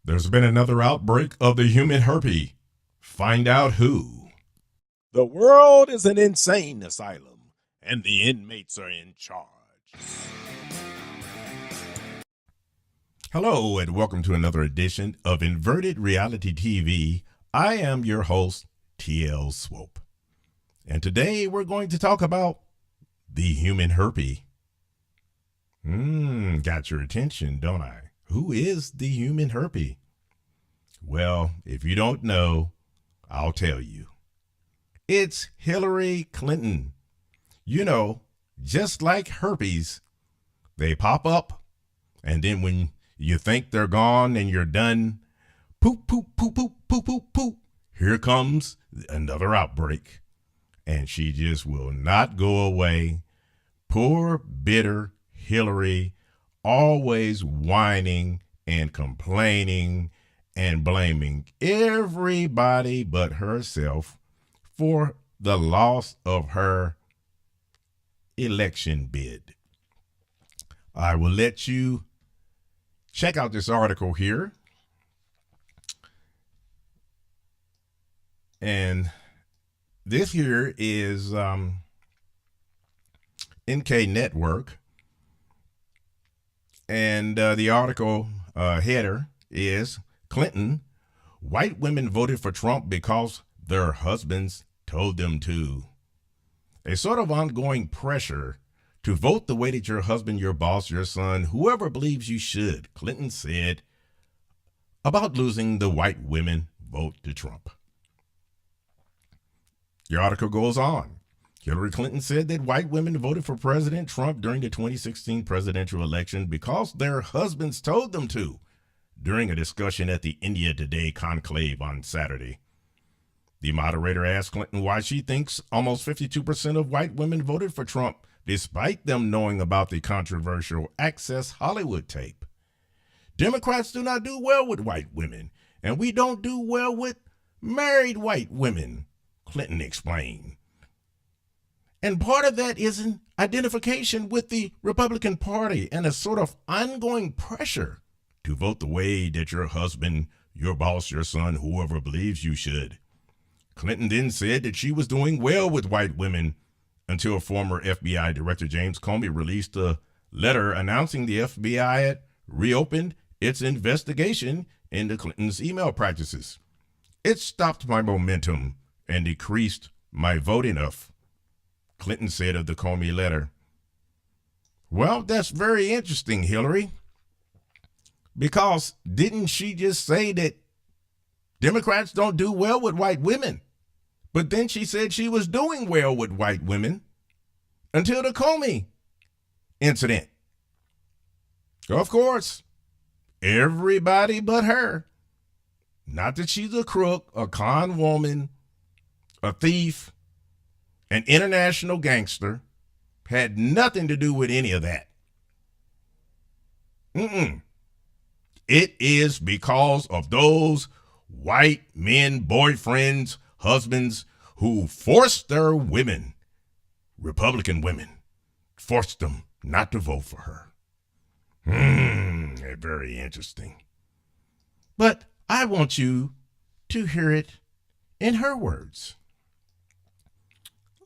There's been another outbreak of the human herpes. Find out who. The world is an insane asylum, and the inmates are in charge. Hello, and welcome to another edition of Inverted Reality TV. I am your host, TL Swope. And today we're going to talk about the human herpes. Got your attention, don't I? Who is the human herpes? Well, if you don't know, I'll tell you. It's Hillary Clinton. You know, just like herpes, they pop up, and then when you think they're gone and you're done, poop, poop, poop, poop, poop, poop, poop. Here comes another outbreak. And she just will not go away. Poor, bitter Hillary, always whining and complaining and blaming everybody but herself for the loss of her election bid. I will let you check out this article here. And this here is NK Network. And the article header is Clinton, white women voted for Trump because their husbands told them to. A sort of ongoing pressure to vote the way that your husband, your boss, your son, whoever believes you should, Clinton said about losing the white women vote to Trump. The article goes on. Hillary Clinton said that white women voted for President Trump during the 2016 presidential election because their husbands told them to, during a discussion at the India Today conclave on Saturday. The moderator asked Clinton why she thinks almost 52% of white women voted for Trump, despite them knowing about the controversial Access Hollywood tape. Democrats do not do well with white women, and we don't do well with married white women, Clinton explained. And part of that is an identification with the Republican Party and a sort of ongoing pressure to vote the way that your husband, your boss, your son, whoever believes you should. Clinton then said that she was doing well with white women until former FBI Director James Comey released a letter announcing the FBI had reopened its investigation into Clinton's email practices. It stopped my momentum and decreased my vote enough, Clinton said of the Comey letter. Well, that's very interesting, Hillary, because didn't she just say that Democrats don't do well with white women? But then she said she was doing well with white women until the Comey incident. Of course, everybody but her. Not that she's a crook, a con woman, a thief, an international gangster, had nothing to do with any of that. It is because of those white men, boyfriends, husbands who forced their women, Republican women, forced them not to vote for her. Very interesting. But I want you to hear it in her words.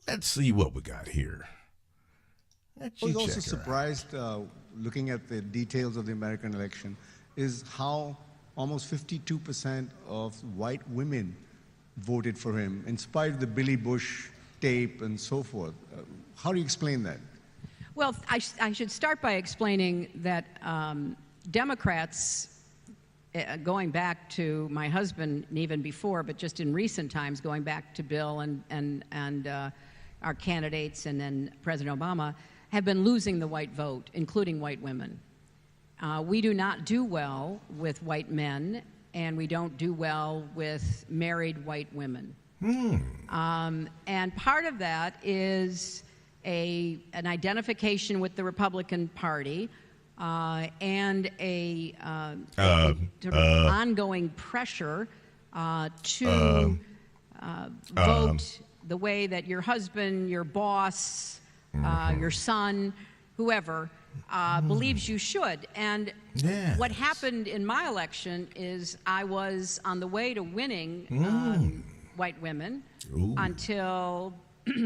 Let's see what we got here. I was also surprised, looking at the details of the American election, is how almost 52% of white women voted for him, in spite of the Billy Bush tape and so forth. How do you explain that? Well, I should start by explaining that Democrats, going back to my husband and even before, but just in recent times, going back to Bill and our candidates and then President Obama, have been losing the white vote, including white women. We do not do well with white men, and we don't do well with married white women. And part of that is an identification with the Republican Party and a sort of ongoing pressure to vote the way that your husband, your boss, your son, whoever believes you should. And Yes. what happened in my election is I was on the way to winning white women until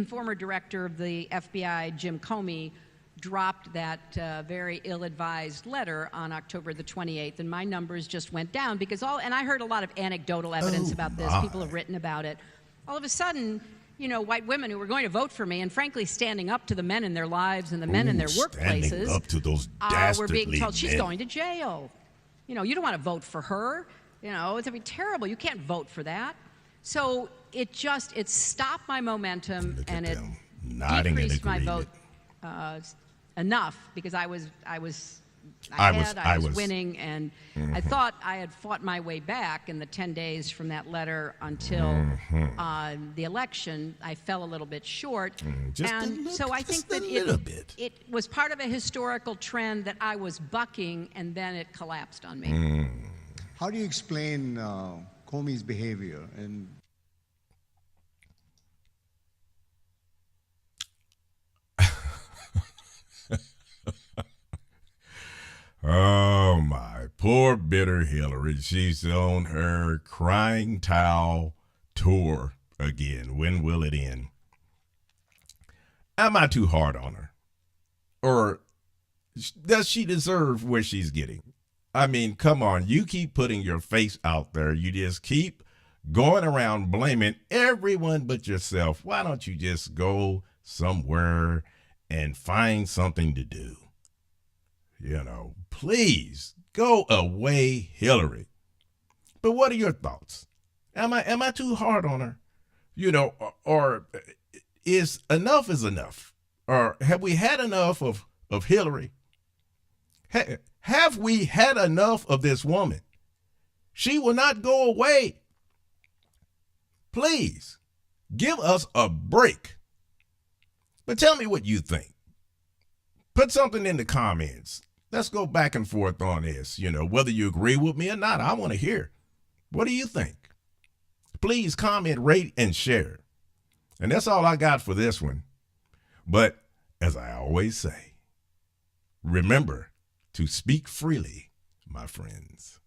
former director of the FBI, Jim Comey, dropped that very ill-advised letter on October the 28th, and my numbers just went down because and I heard a lot of anecdotal evidence about this. People have written about it. All of a sudden, white women who were going to vote for me and frankly standing up to the men in their lives and the men in their workplaces, standing up to those were dastardly being told she's men. going to jail. You don't want to vote for her. It's going to be terrible. You can't vote for that. So it stopped my momentum and it decreased my vote enough because I was winning, and I thought I had fought my way back in the 10 days from that letter until the election. I fell a little bit short, so I think that it was part of a historical trend that I was bucking, and then it collapsed on me. How do you explain Comey's behavior? And oh, my poor bitter Hillary. She's on her crying towel tour again. When will it end? Am I too hard on her? Or does she deserve where she's getting? I mean, come on. You keep putting your face out there. You just keep going around blaming everyone but yourself. Why don't you just go somewhere and find something to do? Please go away, Hillary. But what are your thoughts? Am I too hard on her? Or is enough enough? Or have we had enough of Hillary? Have we had enough of this woman? She will not go away. Please give us a break. But tell me what you think. Put something in the comments. Let's go back and forth on this. Whether you agree with me or not, I want to hear. What do you think? Please comment, rate, and share. And that's all I got for this one. But as I always say, remember to speak freely, my friends.